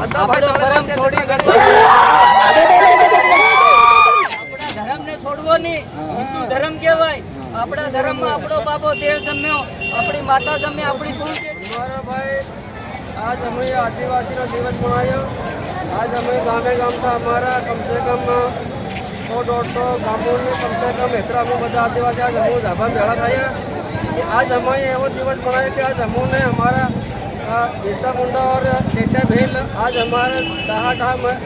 બધા ભાઈ છોડી ધર્મ ને છોડવો નહીં. હિન્દુ ધર્મ કહેવાય. આપણા ધર્મમાં આપણો બાપો દેવ જમ્યો, આપણી માતા જમે, આપણી કુળ મારા ભાઈ आज हमें आदिवासी दिवस मनायो। आज हमें गामे गाम था हमारा कम से कम 100-150 गामों में कम से कम इतना हम બધા आदिवासी आज हम ધાબા ભેળા થયા कि आज हमें एवं दिवस मनाया कि आज हमने हमारा बिरसा मुंडा और टेटा भेल आज हमारे डहा में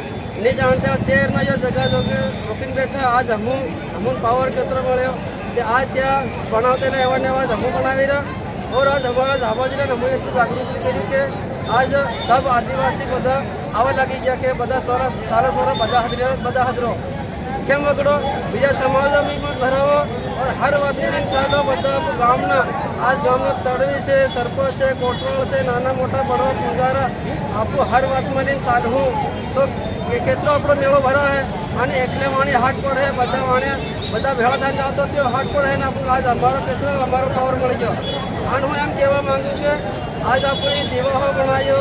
नहीं जानते देर में जो जगह जो कि रोकिन बैठा आज हम पावर केत्र મળ્યો कि आज त्या बनाते ना एवं आज हम बनावी रहा और आज हमारा ધાબા जिला हमें इतनी जागृति करी कि आज सब आदिवासी बधा आवा लगी गया कि बधा सारा बधा हजरो केम वगड़ो बीजा समाज में मत भरावो और हर वातनी चालो बधा गामना आज गामना तड़वी से सरपंच से कोटवाल से नाना मोटा बड़ो पुजारा आपको हर बात में साधू तो केतलो आपणो मेळो भरा है અને એકલે વાણી હાટ પર है બધા ભેળા થઈને આવતો તે હાટ પર है ને આપણું આજ અમારો પાવર મળી ગયો અને હું એમ કહેવા માંગુ કે आज आप दिवस बनायो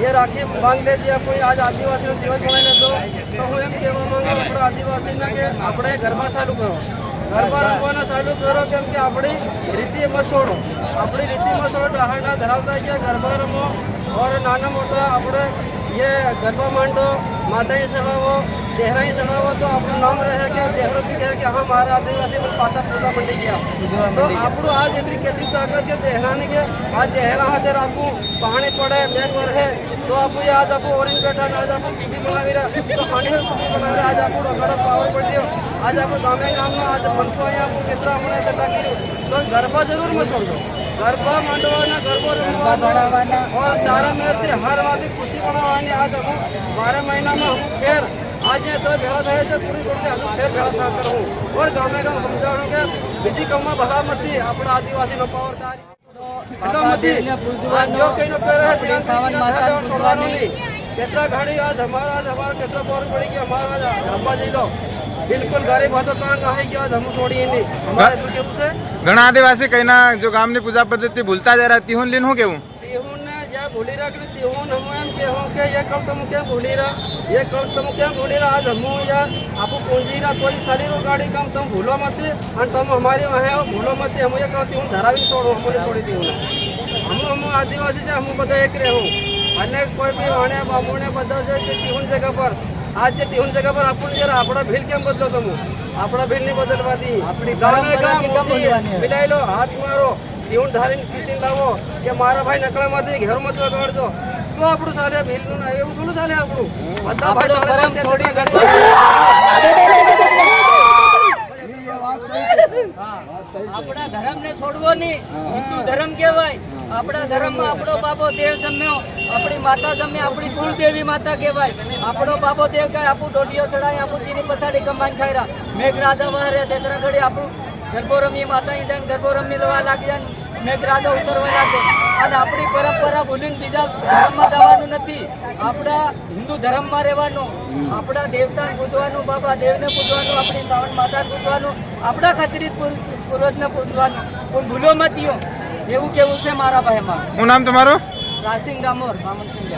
ये राखी मांग लेती है आज आदिवासी दिवस बनाई लेतो तो हूँ एम कहवा मांगू अपने आदिवासी ने कि अपने गरबा चालू करो गरबा रमवाना चालू करो केम कि अपनी रीति मत छोड़ो अपनी रीति मत छोड़ो डहाना धरावता है गरबा रमो और नाना मोटा अपने ये गरबा मांडो माता ही चढ़ावो देहरा ही चढ़ावो तो अपना नाम रहे कि देहरो भी कहे कि हाँ हमारे आदिवासी में पासा पूजा मंडी गया तो आपको आज इतनी केतरी ताकत के देहराने के आज देहरा हाथ आपको पहाड़ी पड़े मेघ पर है तो आपको ये आज आपको ओरिंग बैठा आज आपको पीपी बना रहा तो खाने में पीपी बना रहा आज आपको रगड़ा पावर पड़ रही हो आज आपको गाँव में आज मनसो आपको कितना हमने इकट्ठा की तो गरबा जरूर मत छोड़ दो गरबा मंडवाना गरबा रमवाना और चारा मेर से हर बात खुशी बनावानी आज हम 12 महीना में हम फिर आज ये तो भेड़ा था से पूरी छोड़ते हम फिर भेड़ा था करूँ और गाँव में गाँव हम जाओ के बिजी कम में भरा मती अपना आदिवासी नो पावर हेलो मती जो कहीं नो कह रहे थे सावन माता छोड़वानो नहीं कितना गाड़ी आज हमारा कितना पावर पड़ी कि हमारा धब्बा जी लो बिल्कुल गरीब तो कान नहीं गया हम छोड़ी नहीं हमारे तो केवू से घना आदिवासी कहीं जो गाम ने पूजा पद्धति भूलता जा रहा तिहुन लिन हो केवू तिहुन ने जा भूली रहा तिहुन हम एम के हो के ये कल तुम क्या भूली रहा ये कल तुम क्या भूली रहा आज हम या आपको पूंजी रहा कोई सारी रो गाड़ी कम तुम भूलो मत और तुम हमारे वहाँ हो भूलो मत हम ये कल तिहुन धरा भी छोड़ो हमने छोड़ी तिहुन हम आदिवासी से हम बता एक रहे हो अनेक कोई भी वाणे बाबू ने बता से तिहुन जगह पर आज ये तिहुन जगह पर अपन जरा अपना भील केम बदलो तुम अपना भील नहीं बदलवा दी गाँव में गाँव मिलाई लो हाथ मारो तिहुन धारी पीछे लावो कि मारा भाई नकड़ा मत घेर मत वगाड़ दो तो આપણું ચાલે ભીલનું ના એવું થોડું ચાલે આપણું બધા ભાઈ થોડી આપણા ધર્મ ને છોડવો નહીં. હિન્દુ ધર્મ કહેવાય. આપણા ધર્મમાં આપણો બાપો દેવ જમ્યો, આપણી માતા જમે, આપણી કુળદેવી માતા કહેવાય. આપણો બાપો દેવ કહે આપણું ડોડિયો ચડાય, આપણું તેની પછાડી કમાઈને ખાયરા મેઘરાજા વહરે તેતરા ઘડી આપણું ગરબો રમી માતા ઈંડાને ગરબો રમી લેવા લાગી જાય, મેઘરાજા ઉતરવા લાગે અને આપણી પરંપરા ભૂલીને બીજા ધર્મમાં જવાનું નથી. આપણા હિન્દુ ધર્મમાં રહેવાનું, આપણા દેવતાને પૂજવાનું, બાબા દેવને પૂજવાનું, આપણી શ્રાવણ માતાને પૂજવાનું, આપણા ખત્રી પૂર્વજને પૂજવાનું. કોઈ ભૂલો મતીઓ એવું કેવું છે મારા ભાઈમાં. શું નામ તમારું? રાસિંગ ડામોર મામન સિંહ.